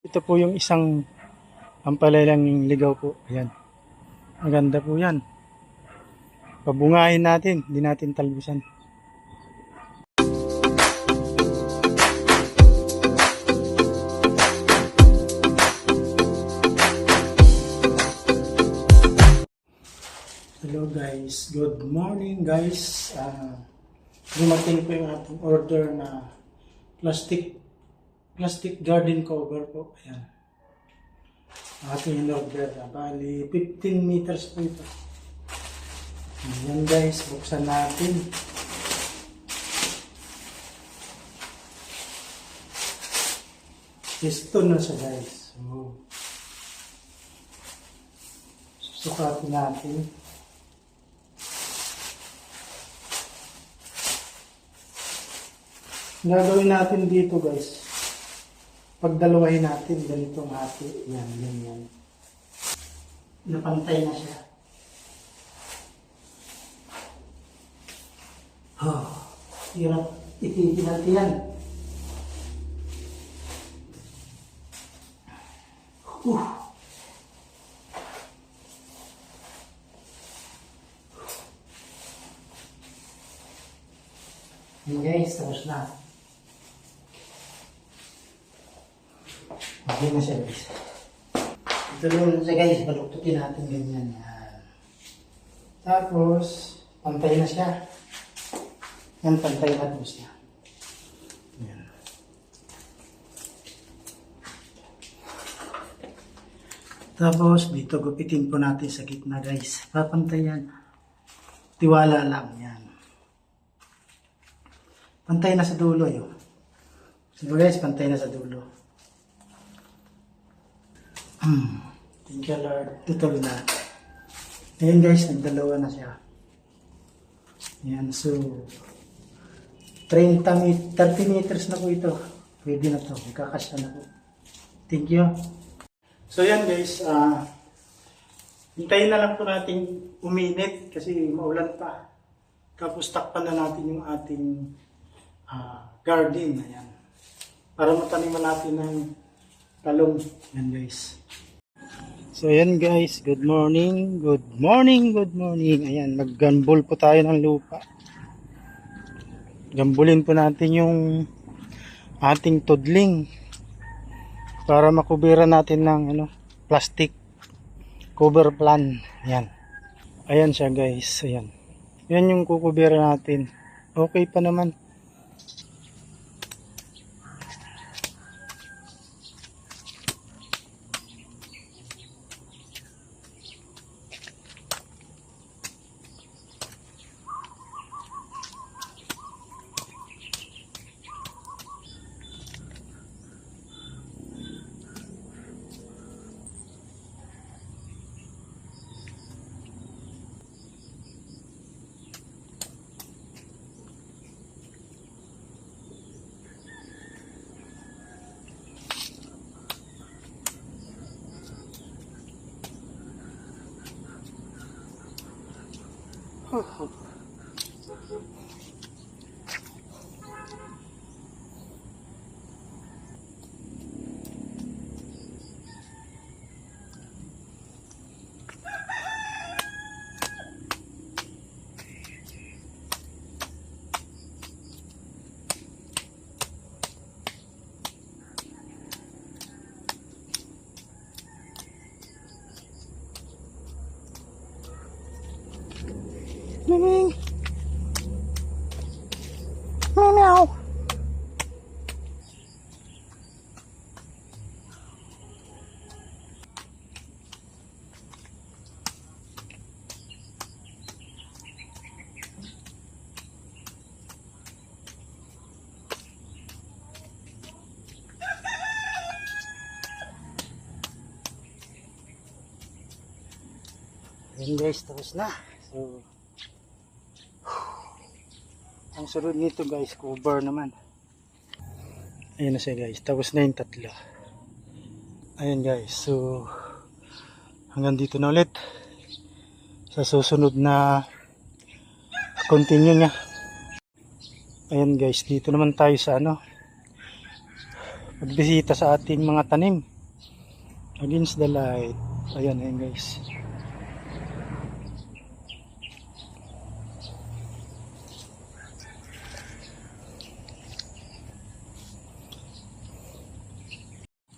Ito po yung isang pampalalang ligaw po. Ayan. Maganda po yan. Pabungahin natin. Hindi natin talbusan. Hello guys. Good morning guys. Dumating po yung ating order na plastic garden cover po. Ayan. Ating in-order. Bali, 15 meters po ito. Ayan guys, buksan natin. Piston na siya guys. So, susukatin natin. Gagawin natin dito guys. Pagdalawahin natin, ganitong hati. Yan. Napantay na siya. Hirap ititinat yan. Yan guys, tapos na. Okay na siya guys. Ito lang siya guys, baluktutin natin ganyan. Yan. Tapos, pantay na siya. Yan, pantay na po siya. Yan. Tapos, dito gupitin po natin sa gitna guys. Papantay yan. Tiwala lang yan. Pantay na sa dulo yun. So guys, pantay na sa dulo. Thank you Lord. Tutuloy na. Ayan guys, nagdalawa na siya. Ayan, so 30 meters na po ito. Pwede na to. Magkakasya na po. Thank you. So ayan guys, hintayin na lang po natin uminit kasi maulan pa. Tapos takpan na natin yung ating garden. Ayan. Para mataniman natin ng talong. Ayan guys. So ayan guys, good morning. Ayan, maggambol po tayo ng lupa. Gambulin po natin yung ating tudling para makubira natin ng plastic cover plan. Ayan. Ayan siya guys, ayan. Yan yung kukubira natin. Okay pa naman. Miming. Meow. Ayan guys, tapos na. So, ang sunod nito guys, cover naman. Ayan na siya guys, tapos na yung tatlo. Ayan guys, so hanggang dito na ulit. Sa susunod na continue niya. Ayan guys, dito naman tayo sa magbisita sa ating mga tanim. Against the light. Ayan, ayan guys.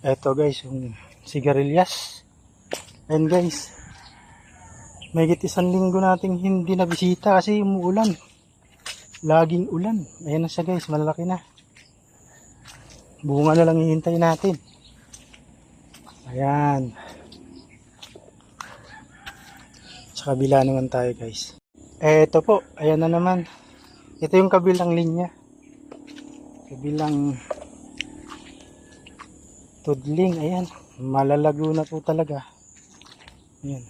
Eto guys, yung sigarilyas. Ayan guys. Mahigit 1 linggo nating hindi na bisita kasi umuulan. Laging ulan. Ayan na siya guys, malalaki na. Bunga na lang hihintay natin. Ayan. Sa kabila naman tayo guys. Eto po, ayan na naman. Ito yung kabilang linya. Kabilang tudling, ayan. Malalago na po talaga. Ayan.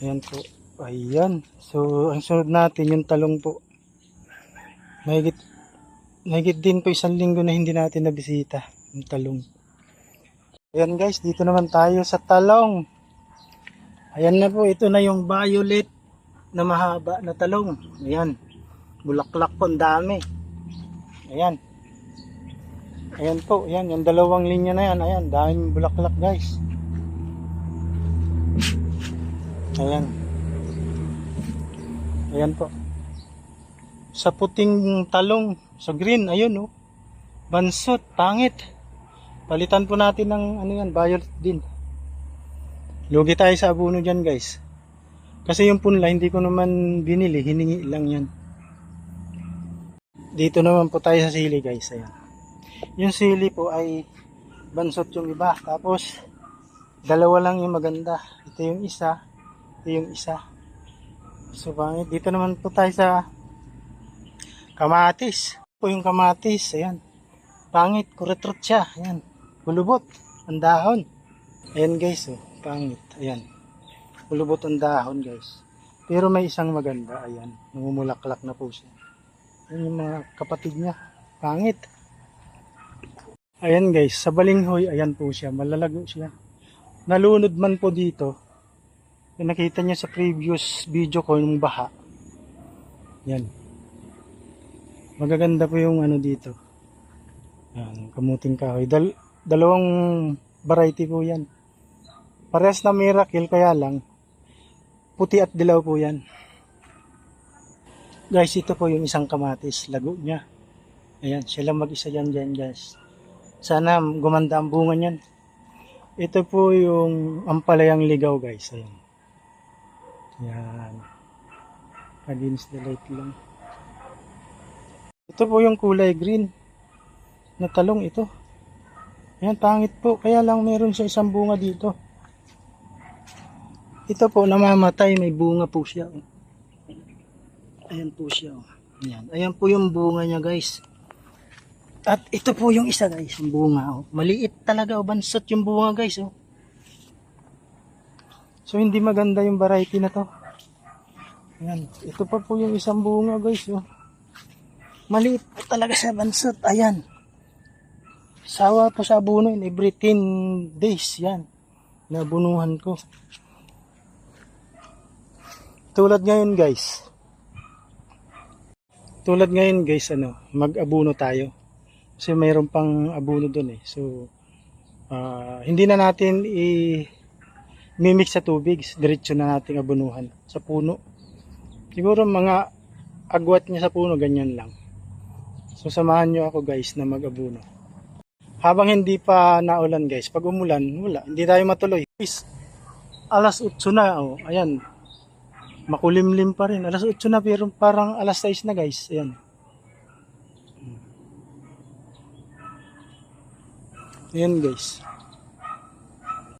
Ayan po. Ayan. So, ang sunod natin yung talong po. Mahigit din po 1 linggo na hindi natin nabisita yung talong. Ayan guys, dito naman tayo sa talong. Ayan na po, ito na yung violet na mahaba na talong. Ayan. Bulaklak po, ang dami. Ayan. Ayan po, ayan, yung 2 linya na yan. Ayan, daming bulaklak guys. Ayan. Ayan po. Sa puting talong, sa green, ayun oh. Bansot, pangit. Palitan po natin ng ano yan, violet din. Lugi tayo sa abono dyan guys. Kasi yung punla hindi ko naman binili, hiningi lang yan. Dito naman po tayo sa sili guys, ayan. Yung sili po ay bansot yung iba. Tapos 2 lang yung maganda. Ito yung isa, ito yung isa. So pangit. Dito naman po tayo sa kamatis. Po yung kamatis, ayan. Pangit, kuretrot siya, ayan. Kulubot ang dahon. Ayan guys, oh, pangit, ayan. Kulubot ang dahon guys. Pero may isang maganda, ayan. Namumulaklak na po siya. Ayan yung mga kapatid niya. Pangit. Ayan guys, sa balinghoy, ayan po siya. Malalago siya. Nalunod man po dito. Yung nakita niya sa previous video ko, yung baha. Yan. Magaganda po yung ano dito. Yan, kamuting kahoy. Dalawang variety po yan. Parehas na miracle, kaya lang puti at dilaw po yan. Guys, ito po yung isang kamatis. Lago niya. Ayan, siya lang mag-isa yan dyan guys. Sana gumanda ang bunga niyan. Ito po yung ampalayang ligaw guys. Ayan. Ayan. Against the light lang. Ito po yung kulay green na talong ito. Ayan, pangit po. Kaya lang meron siya isang bunga dito. Ito po, namamatay. May bunga po siya. Ayan po siya. Ayan. Ayan po yung bunga niya guys. At ito po yung isa guys. Yung bunga. Maliit talaga. Bansot yung bunga guys. So hindi maganda yung variety na to. Ayan. Ito pa po yung isang bunga guys. Maliit po talaga siya, bansot. Ayan. Sawa po sa abono yun. Every 10 days. Yan. Nabunuhan ko. Tulad ngayon guys. Mag-abono tayo. Kasi mayroon pang abono dun eh. So, hindi na natin i-mimix sa tubig. Diretso na natin abunuhan sa puno. Siguro mga agwat niya sa puno, ganyan lang. So samahan nyo ako guys na mag-abono. Habang hindi pa naulan guys, pag umulan, wala, hindi tayo matuloy. Guys, alas 8 na, ayan. Makulimlim pa rin. Alas 8 na pero parang alas 6 na guys. Ayan. Ayan guys.